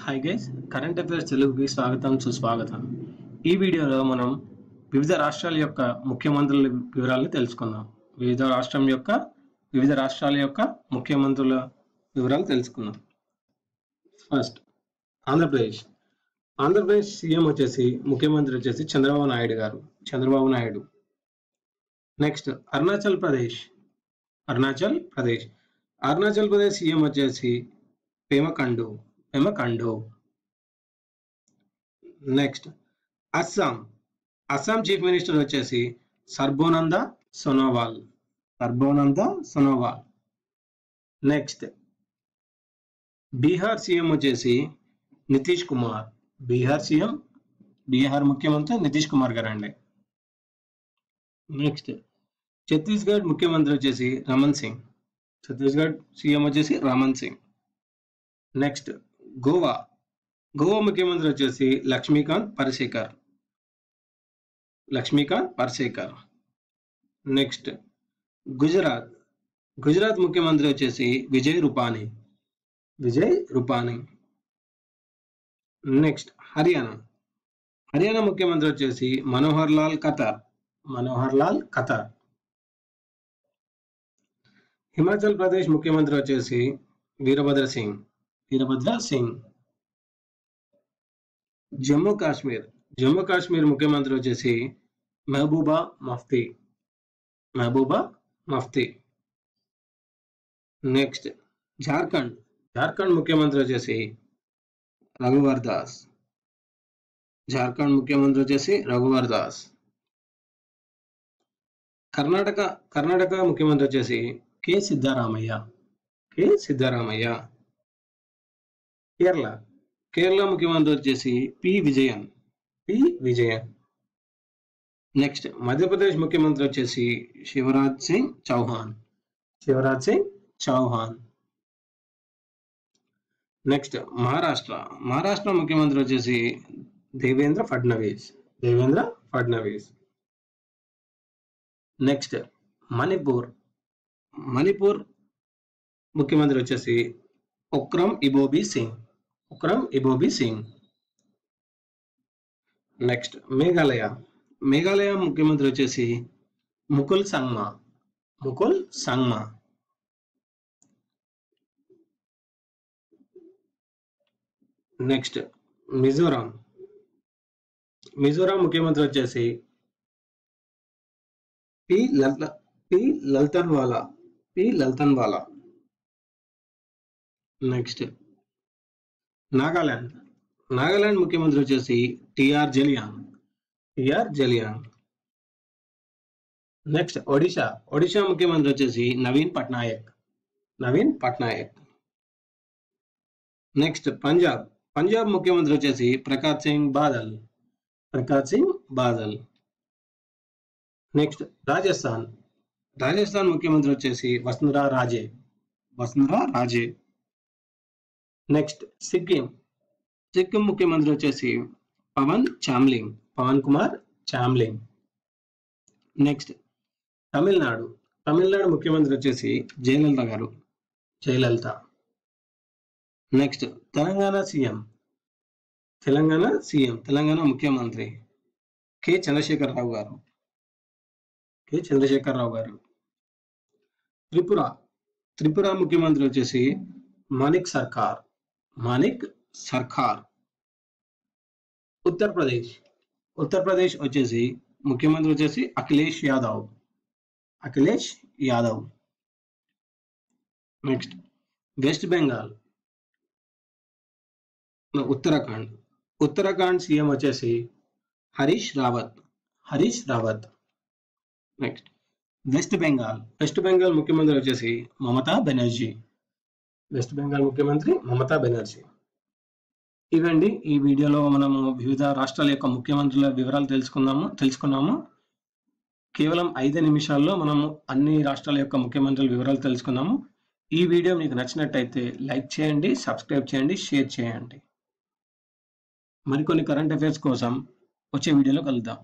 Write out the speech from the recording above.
Hi guys, current affairs తెలుగుకి స్వాగతం సుస్వాగతం. ఈ వీడియోలో మనం వివిధ రాష్ట్రాల యొక్క ముఖ్యమంత్రుల వివరాలను తెలుసుకుందాం. వివిధ రాష్ట్రాల యొక్క ముఖ్యమంత్రుల వివరాలు తెలుసుకుందాం. ఫస్ట్ ఆంధ్రప్రదేశ్. ఆంధ్రప్రదేశ్ సీఎం ముఖ్యమంత్రి వచ్చేసి చంద్రబాబు నాయుడు. నెక్స్ట్ అరుణాచల్ ప్రదేశ్ సీఎం వచ్చేసి పేమ Khandu. Next Assam chief minister వచ్చేసి సర్బానంద సోనోవాల్. నెక్స్ట్ బీహార్ సీఎం వచ్చేసి నితీష్ కుమార్. బీహార్ ముఖ్యమంత్రి నితీష్ కుమార్ గారు అండి. నెక్స్ట్ ఛత్తీస్గఢ్ ముఖ్యమంత్రి వచ్చేసి రమన్ సింగ్. నెక్స్ట్ గోవా ముఖ్యమంత్రి వచ్చేసి లక్ష్మీకాంత్ పర్సేకర్. నెక్స్ట్ గుజరాత్ ముఖ్యమంత్రి వచ్చేసి విజయ్ రూపానీ. నెక్స్ట్ హర్యానా ముఖ్యమంత్రి వచ్చేసి మనోహర్ లాల్ ఖట్టర్. హిమాచల్ ప్రదేశ్ ముఖ్యమంత్రి వచ్చేసి వీరభద్ర సింగ్. జమ్మూ కాశ్మీర్ ముఖ్యమంత్రి వచ్చేసి మహబూబా మఫ్తీ. నెక్స్ట్ జార్ఖండ్ ముఖ్యమంత్రి వచ్చేసి రఘువర్ దాస్. కర్ణాటక ముఖ్యమంత్రి వచ్చేసి కె సిద్ధరామయ్య. కేరళ ముఖ్యమంత్రి వచ్చేసి పి విజయన్. నెక్స్ట్ మధ్యప్రదేశ్ ముఖ్యమంత్రి వచ్చేసి శివరాజ్ సింగ్ చౌహాన్. నెక్స్ట్ మహారాష్ట్ర ముఖ్యమంత్రి వచ్చేసి దేవేంద్ర ఫడ్నవీస్. నెక్స్ట్ మణిపూర్ ముఖ్యమంత్రి వచ్చేసి ఉక్రమ్ ఇబోబీ సింగ్. నెక్స్ట్ మేఘాలయ ముఖ్యమంత్రి వచ్చేసి ముకుల్ సంగ్మా. నెక్స్ట్ మిజోరాం ముఖ్యమంత్రి వచ్చేసి పి లల్తన్వాలా. నెక్స్ట్ నాగాలాండ్ ముఖ్యమంత్రి వచ్చేసి టిఆర్ జలియాంగ్. నెక్స్ట్ ఒడిశా ముఖ్యమంత్రి వచ్చేసి నవీన్ పట్నాయక్. నెక్స్ట్ పంజాబ్ ముఖ్యమంత్రి వచ్చేసి ప్రకాష్ సింగ్ బాదల్. నెక్స్ట్ రాజస్థాన్ ముఖ్యమంత్రి వచ్చేసి వసుంధరా రాజే. నెక్స్ట్ సిక్కిం ముఖ్యమంత్రి వచ్చేసి పవన్ కుమార్ చామ్లింగ్. నెక్స్ట్ తమిళనాడు ముఖ్యమంత్రి వచ్చేసి జయలలిత. నెక్స్ట్ తెలంగాణ ముఖ్యమంత్రి కె చంద్రశేఖరరావు గారు. త్రిపుర ముఖ్యమంత్రి వచ్చేసి మాణిక్ సర్కార్. ఉత్తరప్రదేశ్ వచ్చేసి ముఖ్యమంత్రి వచ్చేసి Akhilesh Yadav. Next west Bengal Uttarakhand CM వచ్చేసి హరీష్ రావత్. నెక్స్ట్ వెస్ట్ బెంగాల్ ముఖ్యమంత్రి వచ్చేసి మమతా బెనర్జీ. ఇవండి ఈ వీడియోలో మనము వివిధ రాష్ట్రాల యొక్క ముఖ్యమంత్రుల వివరాలు తెలుసుకున్నాము. కేవలం 5 నిమిషాల్లో మనము అన్ని రాష్ట్రాల యొక్క ముఖ్యమంత్రుల వివరాలు తెలుసుకున్నాము. ఈ వీడియో మీకు నచ్చినట్టయితే లైక్ చేయండి, సబ్స్క్రైబ్ చేయండి, షేర్ చేయండి. మరికొన్ని కరెంట్ అఫైర్స్ కోసం వచ్చే వీడియోలో కలుద్దాం.